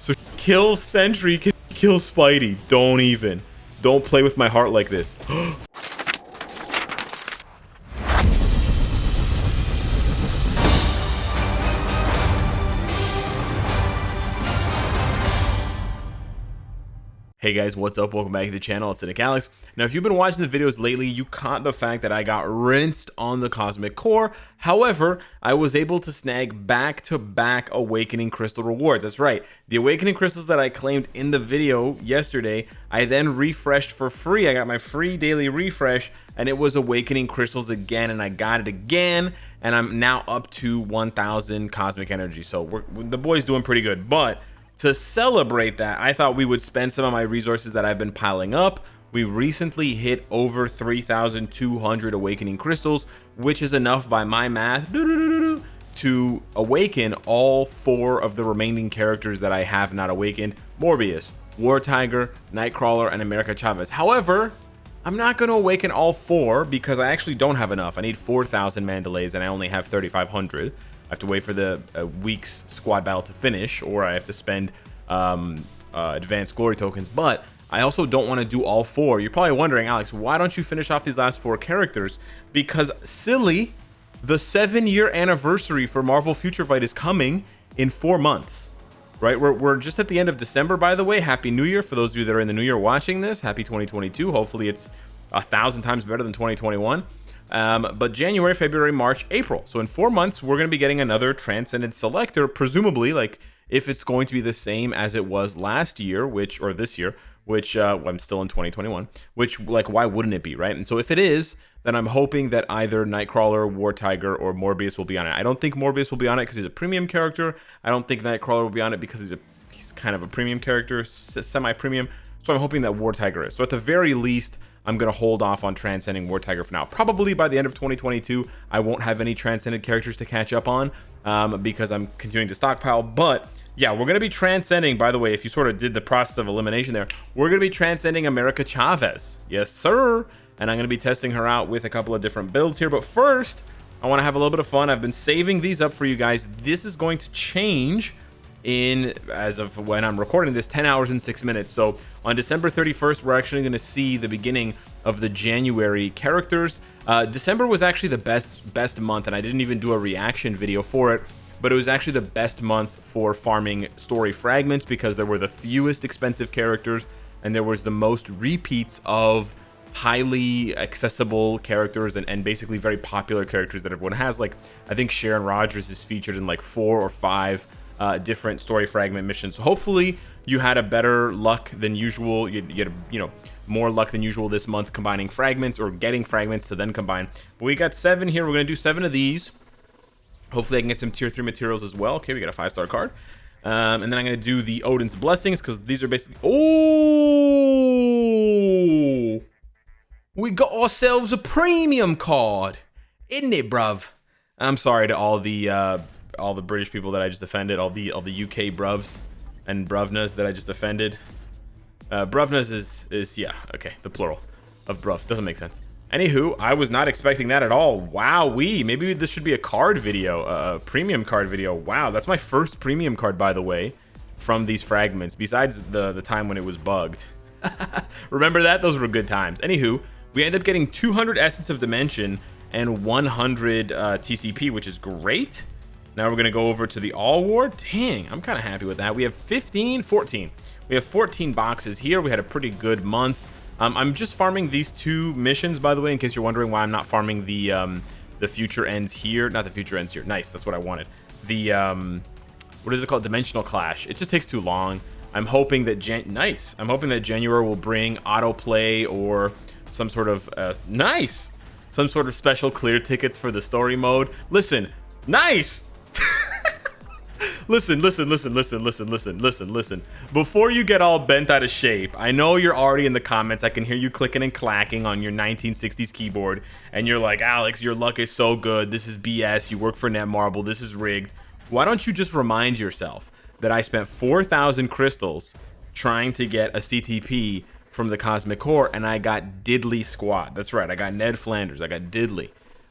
So kill Sentry can kill Spidey. Don't play with my heart like this. Hey guys, what's up? Welcome back to the channel. It's Cynicalex. Now, if you've been watching the videos lately, you caught the fact that I got rinsed on the Cosmic Core. However, I was able to snag back-to-back Awakening Crystal rewards. That's right. The Awakening Crystals that I claimed in the video yesterday, I then refreshed for free. I got my free daily refresh, and it was Awakening Crystals again, and I got it again, and I'm now up to 1,000 Cosmic Energy. So the boy's doing pretty good, but to celebrate that, I thought we would spend some of my resources that I've been piling up. We recently hit over 3,200 Awakening Crystals, which is enough by my math to awaken all 4 of the remaining characters that I have not awakened: Morbius, War Tiger, Nightcrawler, and America Chavez. However, I'm not going to awaken all 4 because I actually don't have enough. I need 4,000 Mandalays and I only have 3,500. I have to wait for the week's squad battle to finish, or I have to spend advanced glory tokens. But I also don't want to do all 4. You're probably wondering, Alex, why don't you finish off these last 4 characters? Because silly, the 7-year anniversary for Marvel Future Fight is coming in 4 months. Right? We're just at the end of December, by the way. Happy New Year for those of you that are in the New Year watching this. Happy 2022. Hopefully it's 1,000 times better than 2021. But January, February, March, April. So in 4 months, we're going to be getting another Transcendent Selector, presumably, like, if it's going to be the same as it was last year, or this year, which, well, I'm still in 2021, which, like, why wouldn't it be, right? And so if it is, then I'm hoping that either Nightcrawler, War Tiger, or Morbius will be on it. I don't think Morbius will be on it because he's a premium character. I don't think Nightcrawler will be on it because he's kind of a premium character, semi-premium. So I'm hoping that War Tiger is. So at the very least, I'm going to hold off on transcending War Tiger for now. Probably by the end of 2022, I won't have any transcended characters to catch up on because I'm continuing to stockpile. But yeah, we're going to be transcending, by the way, if you sort of did the process of elimination there, we're going to be transcending America Chavez. Yes, sir. And I'm going to be testing her out with a couple of different builds here. But first, I want to have a little bit of fun. I've been saving these up for you guys. This is going to change as of when I'm recording this, 10 hours and 6 minutes. So on December 31st, we're actually going to see the beginning of the January characters. December was actually the best month, and I didn't even do a reaction video for it, but it was actually the best month for farming story fragments because there were the fewest expensive characters and there was the most repeats of highly accessible characters and basically very popular characters that everyone has. Like, I think Sharon Rogers is featured in like 4 or 5 different story fragment missions. So hopefully you had a better luck than usual. You had more luck than usual this month combining fragments or getting fragments to then combine. But we got 7 here. We're going to do 7 of these. Hopefully I can get some tier 3 materials as well. Okay, we got a 5-star card. And then I'm going to do the Odin's Blessings because these are basically... Oh! We got ourselves a premium card. Isn't it, bruv? I'm sorry to all the British people that I just offended, all the UK bruvs and bruvnas that I just offended. Bruvnas is yeah, okay, the plural of bruv. Doesn't make sense. Anywho, I was not expecting that at all. Wow-wee. Maybe this should be a card video, a premium card video. Wow, that's my first premium card, by the way, from these fragments, besides the time when it was bugged. Remember that? Those were good times. Anywho, we end up getting 200 Essence of Dimension and 100 TCP, which is great. Now we're going to go over to the All War. Dang, I'm kind of happy with that. We have 14. We have 14 boxes here. We had a pretty good month. I'm just farming these 2 missions, by the way, in case you're wondering why I'm not farming the Future Ends here. Not the Future Ends here. Nice, that's what I wanted. The, what is it called? Dimensional Clash. It just takes too long. I'm hoping that I'm hoping that January will bring autoplay or some sort of, some sort of special clear tickets for the story mode. Listen, nice! Listen. Before you get all bent out of shape, I know you're already in the comments. I can hear you clicking and clacking on your 1960s keyboard. And you're like, Alex, your luck is so good. This is BS. You work for Netmarble. This is rigged. Why don't you just remind yourself that I spent 4,000 crystals trying to get a CTP from the Cosmic Core, and I got diddly squat. That's right. I got Ned Flanders. I got diddly.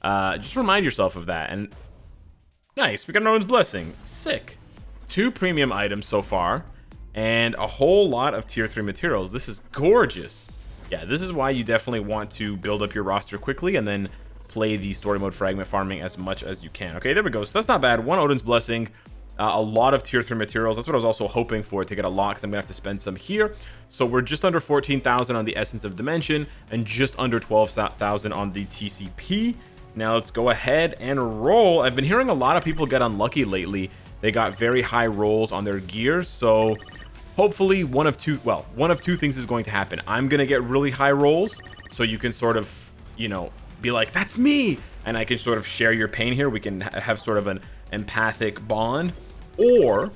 Just remind yourself of that. And nice. We got Norman's Blessing. Sick. 2 premium items so far. and a whole lot of tier 3 materials. This is gorgeous. Yeah, this is why you definitely want to build up your roster quickly and then play the story mode fragment farming as much as you can. Okay, there we go. So that's not bad. 1 Odin's Blessing, a lot of tier 3 materials. That's what I was also hoping for, to get a lot, because I'm gonna have to spend some here. So we're just under 14,000 on the Essence of Dimension and just under 12,000 on the TCP. Now let's go ahead and roll. I've been hearing a lot of people get unlucky lately. They got very high rolls on their gears, so hopefully one of two things is going to happen. I'm gonna get really high rolls, so you can sort of, you know, be like, that's me, and I can sort of share your pain here. We can have sort of an empathic bond. Or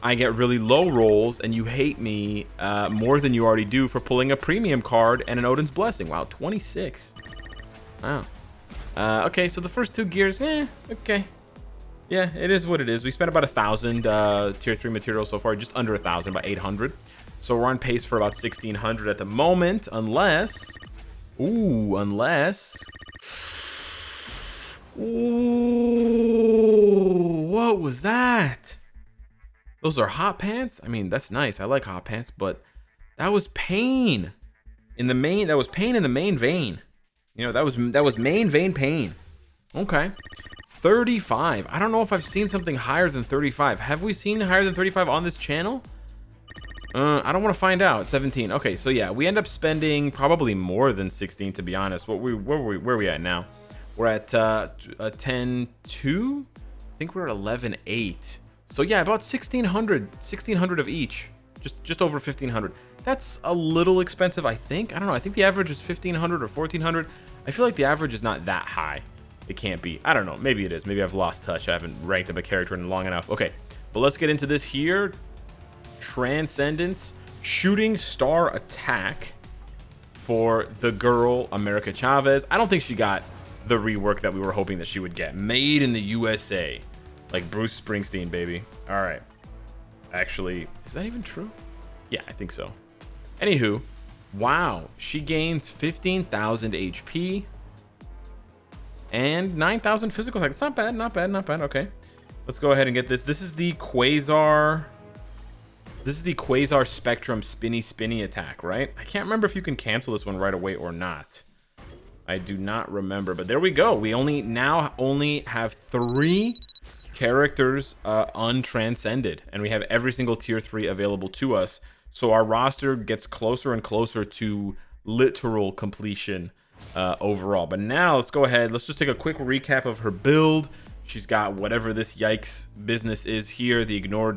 I get really low rolls and you hate me more than you already do for pulling a premium card and an Odin's Blessing. Wow, 26. Wow. Okay, so the first 2 gears, okay. Yeah, it is what it is. We spent about 1,000 tier 3 materials so far, just under 1,000, about 800. So we're on pace for about 1,600 at the moment, unless... Ooh, unless... Ooh, what was that? Those are hot pants? I mean, that's nice. I like hot pants, but that was pain in the main. That was pain in the main vein. You know, that was main vein pain. Okay. 35. I don't know if I've seen something higher than 35. Have we seen higher than 35 on this channel? I don't want to find out. 17. Okay, so yeah, we end up spending probably more than 16, to be honest. Where are we at now? We're at 10.2. I think we're at 11.8. So yeah, about 1,600 of each. Just over 1,500. That's a little expensive, I think. I don't know. I think the average is 1,500 or 1,400. I feel like the average is not that high. It can't be. I don't know. Maybe it is. Maybe I've lost touch. I haven't ranked up a character in long enough. Okay, but let's get into this here. Transcendence, Shooting Star Attack for the girl America Chavez. I don't think she got the rework that we were hoping that she would get. Made in the USA, like Bruce Springsteen, baby. All right. Actually, is that even true? Yeah, I think so. Anywho, wow, she gains 15,000 HP and 9,000 physical attack. It's not bad, not bad, not bad. Okay, let's go ahead and get this. This is the Quasar. This is the Quasar Spectrum Spinny attack, right? I can't remember if you can cancel this one right away or not. I do not remember, but there we go. We now only have 3 characters untranscended, and we have every single tier 3 available to us. So our roster gets closer and closer to literal completion overall. But now let's go ahead. Let's just take a quick recap of her build. She's got whatever this yikes business is here. The ignore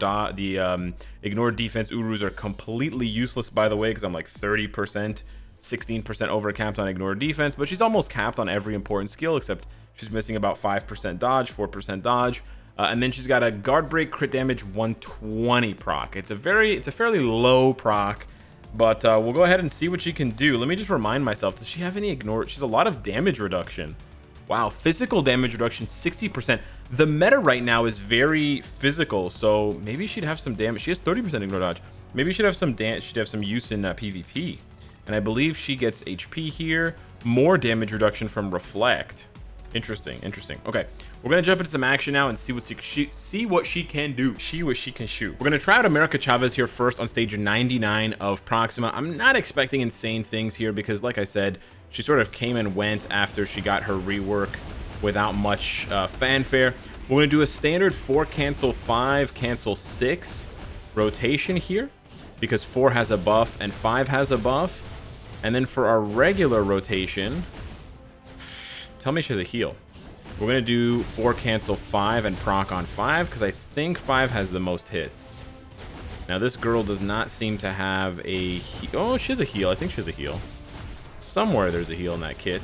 defense Urus are completely useless, by the way, because I'm like 30%, 16% over capped on ignore defense, but she's almost capped on every important skill, except she's missing about 5% dodge, 4% dodge. And then she's got a guard break crit damage 120 proc. It's a fairly low proc, but we'll go ahead and see what she can do. Let me just remind myself, does she have any ignore? She's a lot of damage reduction. Wow, physical damage reduction 60%. The meta right now is very physical, so maybe she'd have some damage. She has 30% ignore dodge. Maybe she'd have some use in PvP. And I believe she gets HP here. More damage reduction from reflect. Interesting, interesting. Okay, we're gonna jump into some action now and see what she can do. She can shoot. We're gonna try out America Chavez here first on stage 99 of Proxima. I'm not expecting insane things here because, like I said, she sort of came and went after she got her rework without much fanfare. We're gonna do a standard 4 cancel 5 cancel 6 rotation here because 4 has a buff and 5 has a buff. And then for our regular rotation, tell me she has a heal. We're gonna do 4 cancel 5 and proc on 5 because I think 5 has the most hits. Now this girl does not seem to have a oh, she has a heal. I think she has a heal. Somewhere there's a heal in that kit.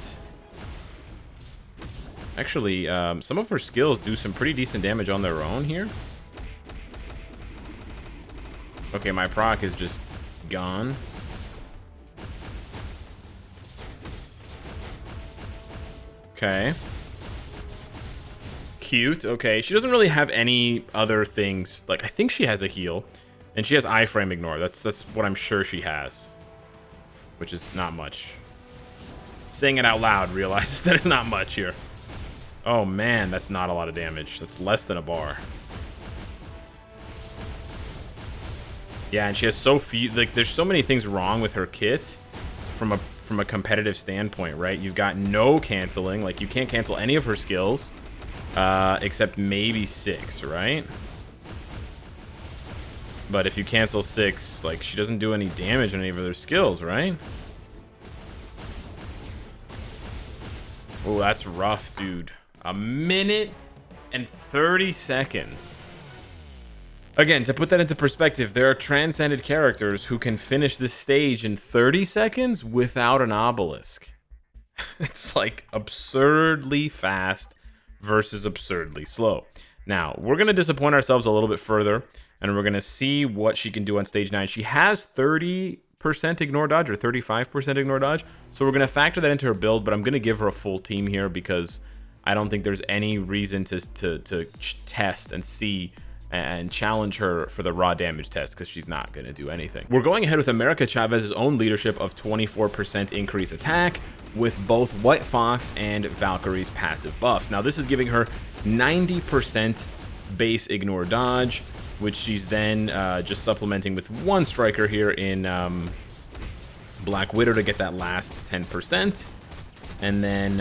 Actually, some of her skills do some pretty decent damage on their own here. Okay, my proc is just gone. Okay. Cute. Okay, she doesn't really have any other things. Like, I think she has a heal, and she has iframe ignore. That's what I'm sure she has, which is not much. Saying it out loud realizes that it's not much here. Oh man, that's not a lot of damage. That's less than a bar. Yeah, and she has so few, like, there's so many things wrong with her kit from a competitive standpoint, right? You've got no canceling, like you can't cancel any of her skills, except maybe 6, right? But if you cancel 6, like, she doesn't do any damage on any of her skills, right? Oh, that's rough, dude. 1 minute and 30 seconds. Again, to put that into perspective, there are transcended characters who can finish this stage in 30 seconds without an obelisk. It's like absurdly fast versus absurdly slow. Now, we're going to disappoint ourselves a little bit further, and we're going to see what she can do on stage 9. She has 30% ignore dodge or 35% ignore dodge, so we're going to factor that into her build, but I'm going to give her a full team here because I don't think there's any reason to test and see and challenge her for the raw damage test because she's not going to do anything. We're going ahead with America Chavez's own leadership of 24% increase attack with both White Fox and Valkyrie's passive buffs. Now this is giving her 90% base ignore dodge, which she's then just supplementing with 1 striker here in Black Widow to get that last 10%. And then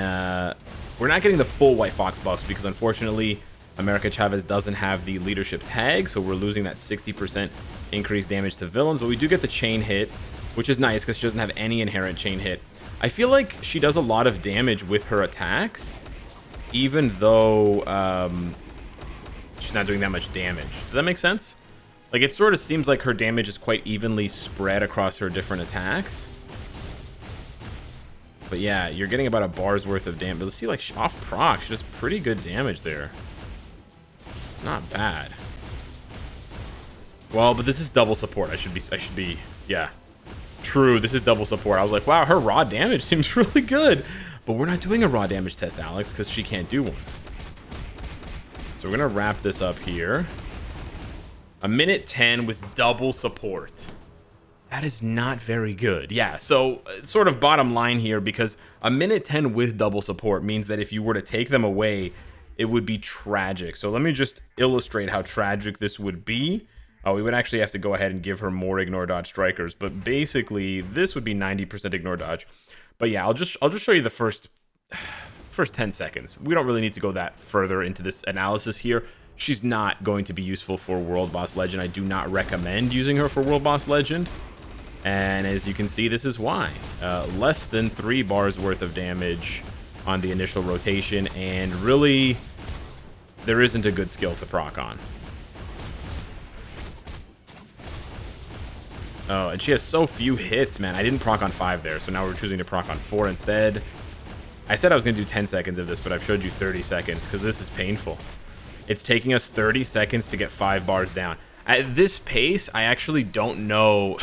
we're not getting the full White Fox buffs because unfortunately America Chavez doesn't have the leadership tag, so we're losing that 60% increased damage to villains, but we do get the chain hit, which is nice because she doesn't have any inherent chain hit. I feel like she does a lot of damage with her attacks, even though she's not doing that much damage. Does that make sense? Like, it sort of seems like her damage is quite evenly spread across her different attacks. But yeah, you're getting about a bar's worth of damage. But let's see, like, off proc, she does pretty good damage there. It's not bad. Well, but this is double support. I should be, yeah. True, this is double support. I was like, wow, her raw damage seems really good. But we're not doing a raw damage test, Alex, because she can't do one. So we're going to wrap this up here. 1minute 10 with double support. That is not very good. Yeah, so sort of bottom line here, because 1minute 10 with double support means that if you were to take them away, it would be tragic. So let me just illustrate how tragic this would be. We would actually have to go ahead and give her more ignore dodge strikers, but basically this would be 90% ignore dodge. But yeah, I'll just show you the first 10 seconds. We don't really need to go that further into this analysis here. She's not going to be useful for World Boss Legend. I do not recommend using her for World Boss Legend. And as you can see, this is why. Less than 3 bars worth of damage on the initial rotation, and really, there isn't a good skill to proc on. Oh, and she has so few hits, man. I didn't proc on 5 there, so now we're choosing to proc on 4 instead. I said I was going to do 10 seconds of this, but I've showed you 30 seconds because this is painful. It's taking us 30 seconds to get 5 bars down. At this pace, I actually don't know.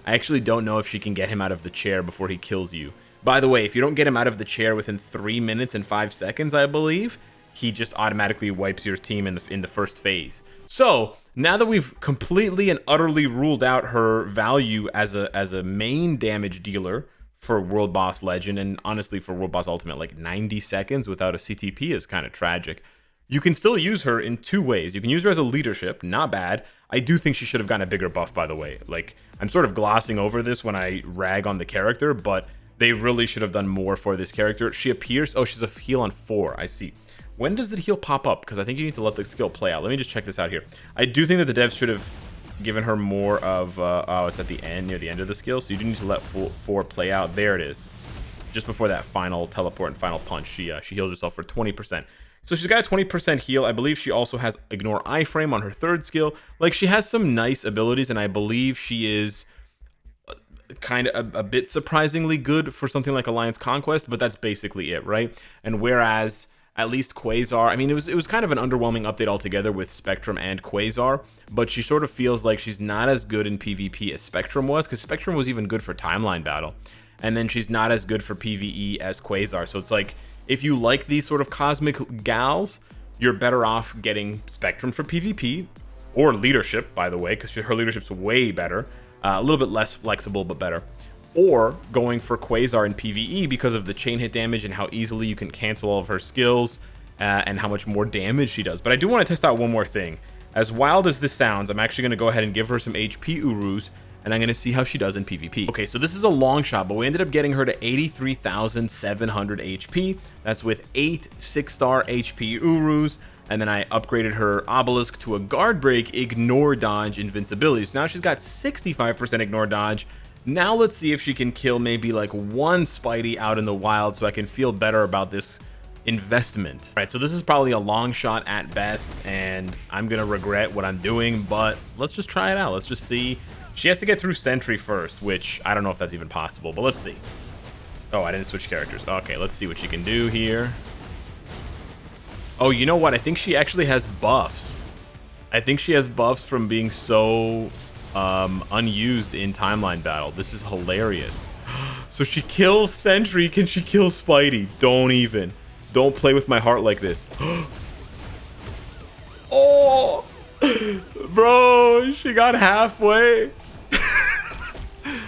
I actually don't know if she can get him out of the chair before he kills you. By the way, if you don't get him out of the chair within 3 minutes and 5 seconds, I believe, he just automatically wipes your team in the first phase. So now that we've completely and utterly ruled out her value as a main damage dealer for World Boss Legend, and honestly for World Boss Ultimate, like 90 seconds without a CTP is kind of tragic. You can still use her in 2 ways. You can use her as a leadership, not bad. I do think she should have gotten a bigger buff, by the way. Like, I'm sort of glossing over this when I rag on the character, but they really should have done more for this character. She appears, oh, she's a heal on 4, I see. When does the heal pop up? Because I think you need to let the skill play out. Let me just check this out here. I do think that the devs should have given her more of, oh, it's at the end, near the end of the skill, so you do need to let 4 play out. There it is. Just before that final teleport and final punch, she healed herself for 20%. So she's got a 20% heal. I believe she also has Ignore Iframe on her 3rd skill. Like, she has some nice abilities, and I believe she is kind of a bit surprisingly good for something like Alliance Conquest, but that's basically it, right? And whereas at least Quasar, I mean, it was kind of an underwhelming update altogether with Spectrum and Quasar, but she sort of feels like she's not as good in PvP as Spectrum was, because Spectrum was even good for timeline battle, and then she's not as good for PvE as Quasar. So it's like, if you like these sort of cosmic gals, you're better off getting Spectrum for PvP, or Leadership, by the way, because her Leadership's way better, a little bit less flexible, but better. Or going for Quasar in PvE because of the chain hit damage and how easily you can cancel all of her skills and how much more damage she does. But I do want to test out one more thing. as wild as this sounds, I'm actually going to go ahead and give her some HP Urus, and I'm going to see how she does in PvP. Okay, so this is a long shot, but we ended up getting her to 83,700 HP. That's with 8 6-star HP Urus, and then I upgraded her Obelisk to a Guard Break, Ignore Dodge, Invincibility. So now she's got 65% Ignore Dodge. Now let's see if she can kill maybe like one Spidey out in the wild so I can feel better about this investment. All right, so this is probably a long shot at best, and I'm gonna regret what I'm doing, but let's just try it out. Let's just see. She has to get through Sentry first, which I don't know if that's even possible, but let's see. Oh, I didn't switch characters. Okay, let's see what she can do here. Oh, you know what? I think she actually has buffs. I think she has buffs from being so unused in timeline battle. This is hilarious. So she kills Sentry. Can she kill Spidey? Don't play with my heart like this. Oh, bro, she got halfway.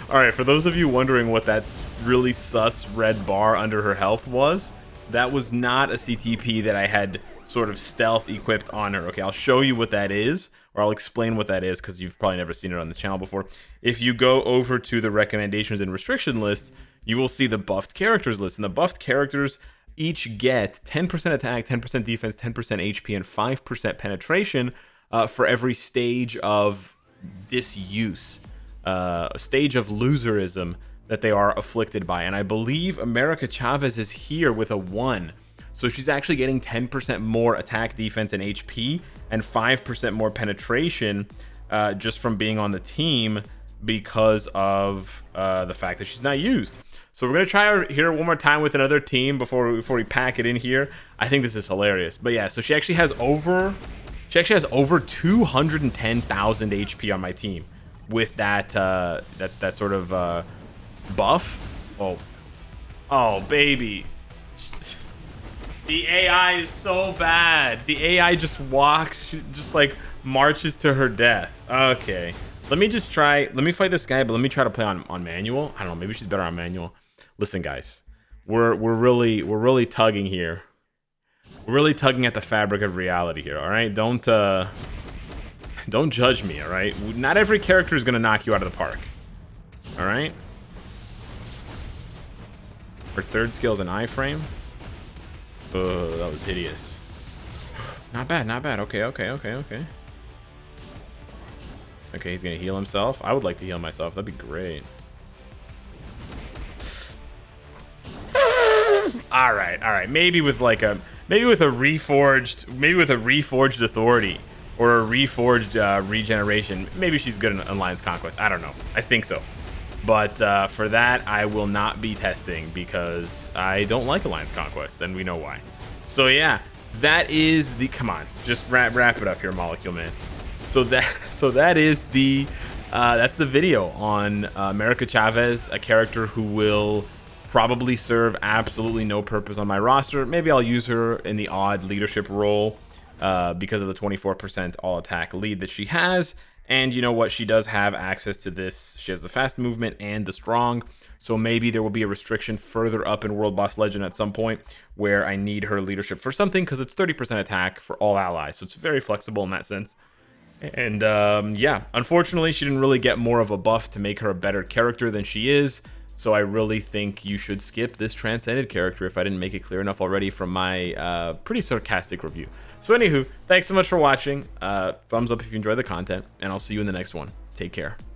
All right, for those of you wondering what that really sus red bar under her health was, that was not a CTP that I had sort of stealth equipped on her. Okay, I'll show you what that is, or I'll explain what that is, because you've probably never seen it on this channel before. If you go over to the recommendations and restriction list, you will see the buffed characters list, and the buffed characters each get 10% attack, 10% defense, 10% HP, and 5% penetration for every stage of disuse, a stage of loserism that they are afflicted by. And I believe America Chavez is here with a 1. So she's actually getting 10% more attack, defense, and HP, and 5% more penetration just from being on the team because of the fact that she's not used. So we're gonna try her here one more time with another team before we pack it in here. I think this is hilarious. But yeah, so she actually has over 210,000 HP on my team with that that sort of buff. Oh baby. The AI is so bad. The AI just walks, just like marches to her death. Okay. Let me fight this guy, but let me try to play on manual. I don't know, maybe she's better on manual. Listen, guys. We're really tugging here. We're really tugging at the fabric of reality here, all right? Don't judge me, all right? Not every character is going to knock you out of the park. All right? Her third skill is an iframe. Oh, that was hideous. Not bad, not bad. Okay. Okay, he's gonna heal himself. I would like to heal myself. That'd be great. All right. Maybe with a reforged authority or a reforged regeneration. Maybe she's good in Alliance Conquest. I don't know. I think so. But for that, I will not be testing because I don't like Alliance Conquest, and we know why. So yeah, that is the, come on, just wrap it up here, Molecule Man. So that is the that's the video on America Chavez, a character who will probably serve absolutely no purpose on my roster. Maybe I'll use her in the odd leadership role because of the 24% all attack lead that she has. And you know what? She does have access to this. She has the fast movement and the strong. So maybe there will be a restriction further up in World Boss Legend at some point where I need her leadership for something, because it's 30% attack for all allies. So it's very flexible in that sense. And yeah, unfortunately, she didn't really get more of a buff to make her a better character than she is. So I really think you should skip this Transcended character if I didn't make it clear enough already from my pretty sarcastic review. So anywho, thanks so much for watching. Thumbs up if you enjoy the content, and I'll see you in the next one. Take care.